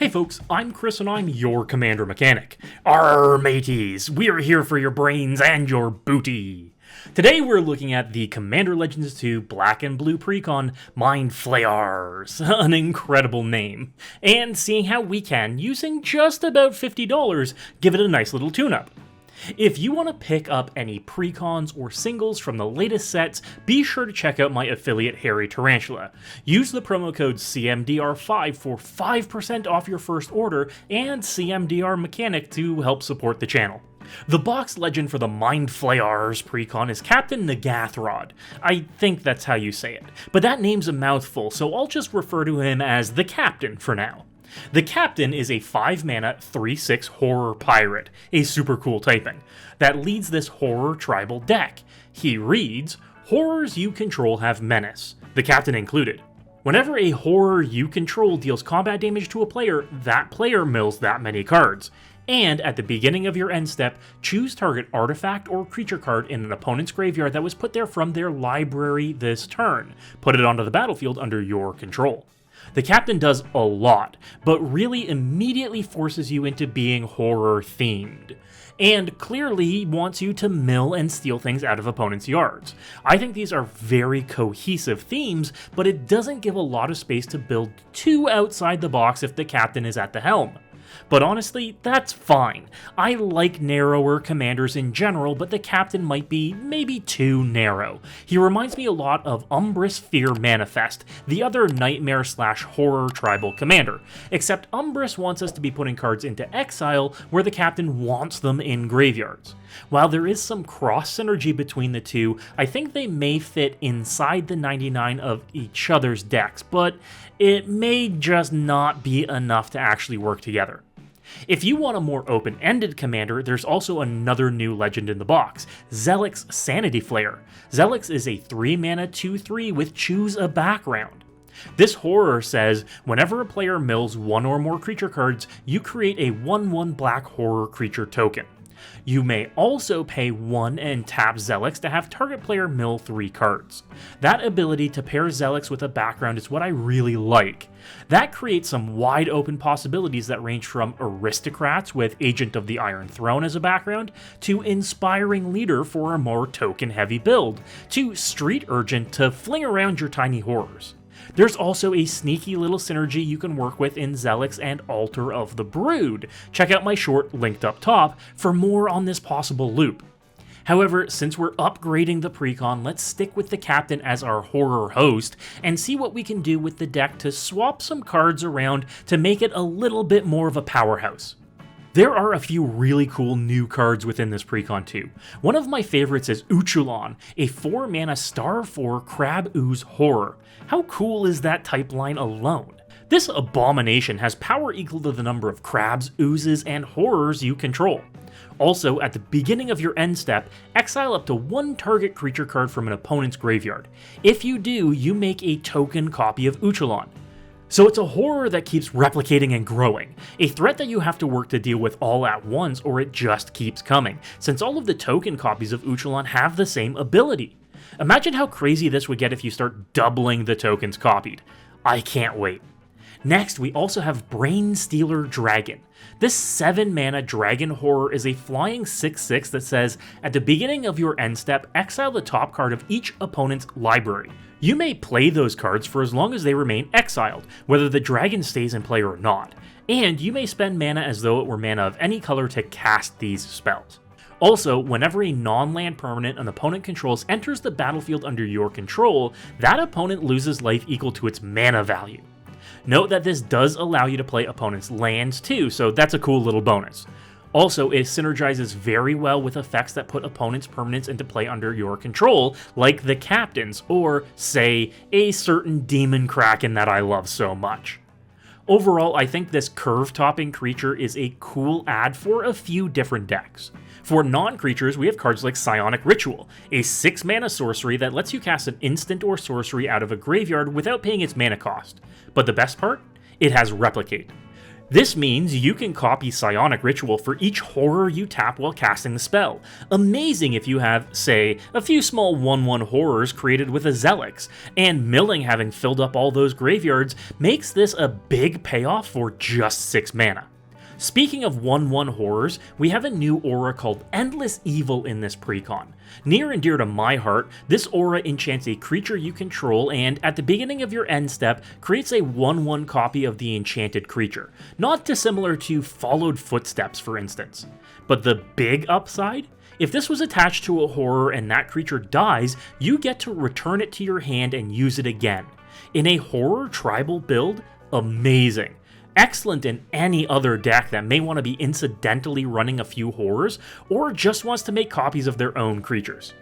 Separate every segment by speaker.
Speaker 1: Hey folks, I'm Chris and I'm your Commander Mechanic. Arr mateys, we're here for your brains and your booty. Today we're looking at the Commander Legends 2 Black and Blue Precon Mind Flayarrrs, an incredible name, and seeing how we can, using just about $50, give it a nice little tune-up. If you want to pick up any precons or singles from the latest sets, be sure to check out my affiliate Hairy Tarantula. Use the promo code CMDR5 for 5% off your first order and CMDR Mechanic to help support the channel. The box legend for the Mind Flayarrrs Precon is Captain Nagathrod. I think that's how you say it, but that name's a mouthful, so I'll just refer to him as the Captain for now. The Captain is a 5-mana, 3/6 horror pirate, a super cool typing, that leads this horror tribal deck. He reads, horrors you control have menace, the Captain included. Whenever a horror you control deals combat damage to a player, that player mills that many cards. And at the beginning of your end step, choose target artifact or creature card in an opponent's graveyard that was put there from their library this turn. Put it onto the battlefield under your control. The Captain does a lot, but really immediately forces you into being horror-themed, and clearly wants you to mill and steal things out of opponents' yards. I think these are very cohesive themes, but it doesn't give a lot of space to build too outside the box if the Captain is at the helm. But honestly, that's fine. I like narrower commanders in general, but the Captain might be maybe too narrow. He reminds me a lot of Umbra's Fear Manifest, the other nightmare/horror tribal commander, except Umbris wants us to be putting cards into exile where the Captain wants them in graveyards. While there is some cross-synergy between the two, I think they may fit inside the 99 of each other's decks, but it may just not be enough to actually work together. If you want a more open-ended commander, there's also another new legend in the box, Zelix Sanity Flare. Zelix is a 3-mana 2/3 with choose a background. This horror says, whenever a player mills one or more creature cards, you create a 1/1 black horror creature token. You may also pay 1 and tap Zelix to have target player mill 3 cards. That ability to pair Zelix with a background is what I really like. That creates some wide open possibilities that range from aristocrats with Agent of the Iron Throne as a background, to Inspiring Leader for a more token heavy build, to Street Urgent to fling around your tiny horrors. There's also a sneaky little synergy you can work with in Zelix and Altar of the Brood. Check out my short linked up top for more on this possible loop. However, since we're upgrading the Precon, let's stick with the Captain as our horror host and see what we can do with the deck to swap some cards around to make it a little bit more of a powerhouse. There are a few really cool new cards within this Precon too. One of my favorites is Uchulon, a 4-mana star 4 Crab Ooze horror. How cool is that type line alone? This abomination has power equal to the number of crabs, oozes, and horrors you control. Also, at the beginning of your end step, exile up to 1 target creature card from an opponent's graveyard. If you do, you make a token copy of Uchulon. So it's a horror that keeps replicating and growing, a threat that you have to work to deal with all at once or it just keeps coming, since all of the token copies of Uchulon have the same ability. Imagine how crazy this would get if you start doubling the tokens copied. I can't wait. Next, we also have Brain Stealer Dragon. This 7-mana dragon horror is a flying 6/6 that says, at the beginning of your end step, exile the top card of each opponent's library. You may play those cards for as long as they remain exiled, whether the dragon stays in play or not, and you may spend mana as though it were mana of any color to cast these spells. Also, whenever a non-land permanent an opponent controls enters the battlefield under your control, that opponent loses life equal to its mana value. Note that this does allow you to play opponents' lands too, so that's a cool little bonus. Also, it synergizes very well with effects that put opponents' permanents into play under your control, like the Captain's, or, say, a certain Demon Kraken that I love so much. Overall, I think this curve-topping creature is a cool add for a few different decks. For non-creatures, we have cards like Psionic Ritual, a 6-mana sorcery that lets you cast an instant or sorcery out of a graveyard without paying its mana cost. But the best part? It has Replicate. This means you can copy Psionic Ritual for each horror you tap while casting the spell. Amazing if you have, say, a few small 1/1 horrors created with a Zelix, and milling having filled up all those graveyards makes this a big payoff for just 6 mana. Speaking of 1/1 horrors, we have a new aura called Endless Evil in this precon. Near and dear to my heart, this aura enchants a creature you control and, at the beginning of your end step, creates a 1/1 copy of the enchanted creature, not dissimilar to Followed Footsteps for instance. But the big upside? If this was attached to a horror and that creature dies, you get to return it to your hand and use it again. In a horror tribal build? Amazing. Excellent in any other deck that may want to be incidentally running a few horrors, or just wants to make copies of their own creatures.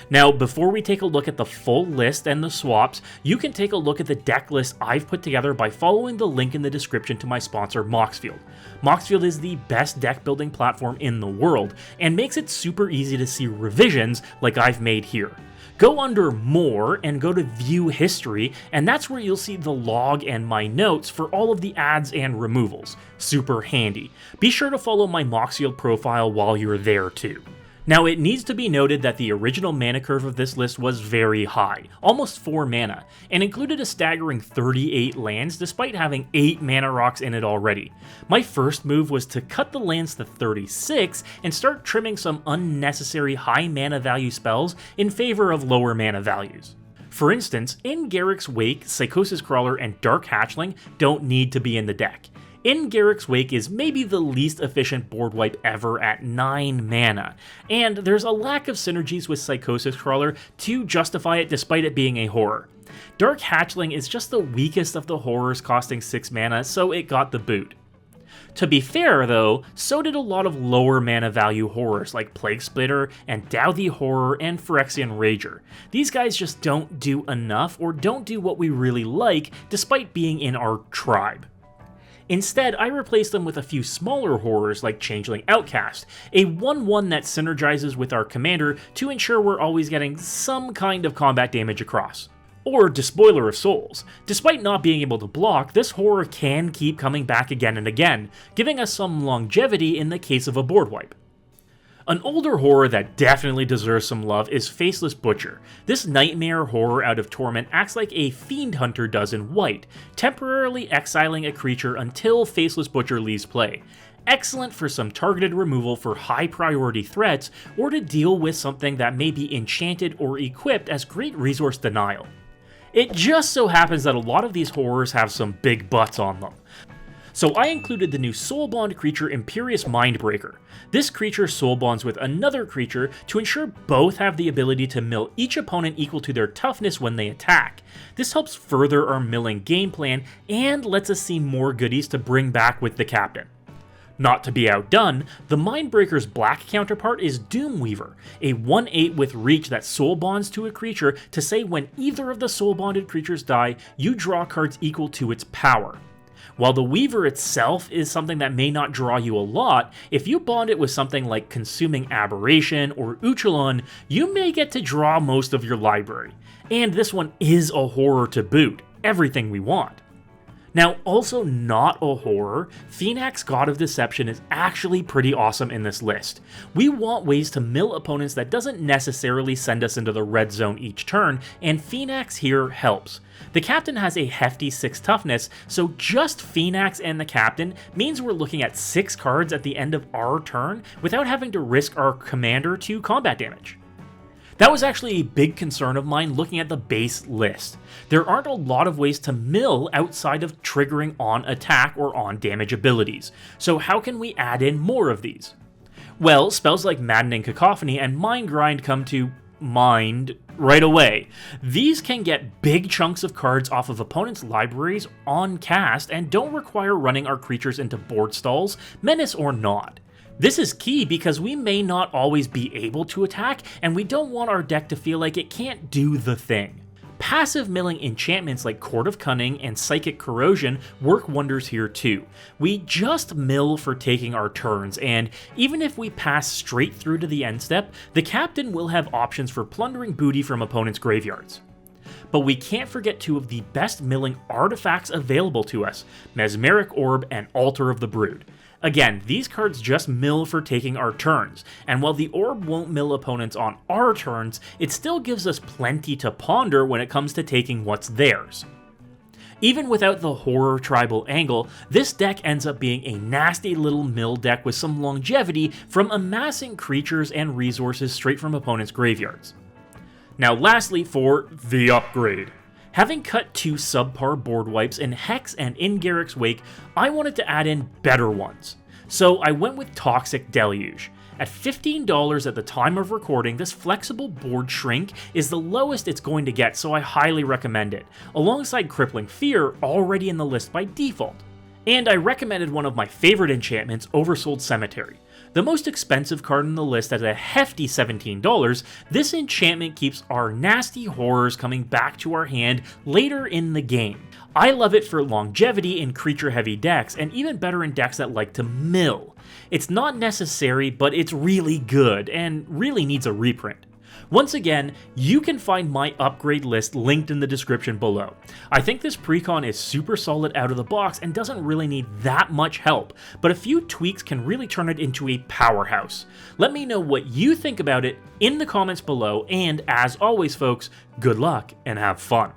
Speaker 1: Now, before we take a look at the full list and the swaps, you can take a look at the deck list I've put together by following the link in the description to my sponsor, Moxfield. Moxfield is the best deck building platform in the world, and makes it super easy to see revisions like I've made here. Go under More and go to View History, and that's where you'll see the log and my notes for all of the adds and removals. Super handy. Be sure to follow my Moxfield profile while you're there too. Now, it needs to be noted that the original mana curve of this list was very high, almost 4 mana, and included a staggering 38 lands despite having 8 mana rocks in it already. My first move was to cut the lands to 36 and start trimming some unnecessary high mana value spells in favor of lower mana values. For instance, in Garruk's Wake, Psychosis Crawler and Dark Hatchling don't need to be in the deck. In Garruk's Wake is maybe the least efficient board wipe ever at 9 mana, and there's a lack of synergies with Psychosis Crawler to justify it despite it being a horror. Dark Hatchling is just the weakest of the horrors costing 6 mana, so it got the boot. To be fair though, so did a lot of lower mana value horrors like Plague Splitter and Douthie Horror and Phyrexian Rager. These guys just don't do enough or don't do what we really like despite being in our tribe. Instead, I replaced them with a few smaller horrors like Changeling Outcast, a 1/1 that synergizes with our commander to ensure we're always getting some kind of combat damage across. Or Despoiler of Souls. Despite not being able to block, this horror can keep coming back again and again, giving us some longevity in the case of a board wipe. An older horror that definitely deserves some love is Faceless Butcher. This nightmare horror out of Torment acts like a Fiend Hunter does in white, temporarily exiling a creature until Faceless Butcher leaves play. Excellent for some targeted removal for high priority threats, or to deal with something that may be enchanted or equipped as great resource denial. It just so happens that a lot of these horrors have some big butts on them. So I included the new Soulbond creature Imperious Mindbreaker. This creature soulbonds with another creature to ensure both have the ability to mill each opponent equal to their toughness when they attack. This helps further our milling game plan and lets us see more goodies to bring back with the captain. Not to be outdone, the Mindbreaker's black counterpart is Doomweaver, a 1/8 with reach that soulbonds to a creature to say when either of the soulbonded creatures die, you draw cards equal to its power. While the Weaver itself is something that may not draw you a lot, if you bond it with something like Consuming Aberration or Uchulon, you may get to draw most of your library. And this one is a horror to boot, everything we want. Now, also not a horror, Phenax God of Deception is actually pretty awesome in this list. We want ways to mill opponents that doesn't necessarily send us into the red zone each turn, and Phenax here helps. The captain has a hefty 6 toughness, so just Phenax and the captain means we're looking at 6 cards at the end of our turn without having to risk our commander to combat damage. That was actually a big concern of mine looking at the base list. There aren't a lot of ways to mill outside of triggering on attack or on damage abilities, so how can we add in more of these? Well, spells like Maddening Cacophony and Mind Grind come to mind right away. These can get big chunks of cards off of opponents' libraries on cast and don't require running our creatures into board stalls, menace or not. This is key because we may not always be able to attack, and we don't want our deck to feel like it can't do the thing. Passive milling enchantments like Court of Cunning and Psychic Corrosion work wonders here too. We just mill for taking our turns, and even if we pass straight through to the end step, the captain will have options for plundering booty from opponents' graveyards. But we can't forget two of the best milling artifacts available to us, Mesmeric Orb and Altar of the Brood. Again, these cards just mill for taking our turns, and while the orb won't mill opponents on our turns, it still gives us plenty to ponder when it comes to taking what's theirs. Even without the horror tribal angle, this deck ends up being a nasty little mill deck with some longevity from amassing creatures and resources straight from opponents' graveyards. Now lastly, for the upgrade. Having cut 2 subpar board wipes in Hex and in Garruk's Wake, I wanted to add in better ones. So I went with Toxic Deluge. At $15 at the time of recording, this flexible board shrink is the lowest it's going to get, so I highly recommend it, alongside Crippling Fear, already in the list by default. And I recommended one of my favorite enchantments, Oversold Cemetery. The most expensive card in the list at a hefty $17, this enchantment keeps our nasty horrors coming back to our hand later in the game. I love it for longevity in creature-heavy decks, and even better in decks that like to mill. It's not necessary, but it's really good, and really needs a reprint. Once again, you can find my upgrade list linked in the description below. I think this Precon is super solid out of the box and doesn't really need that much help, but a few tweaks can really turn it into a powerhouse. Let me know what you think about it in the comments below, and as always folks, good luck and have fun.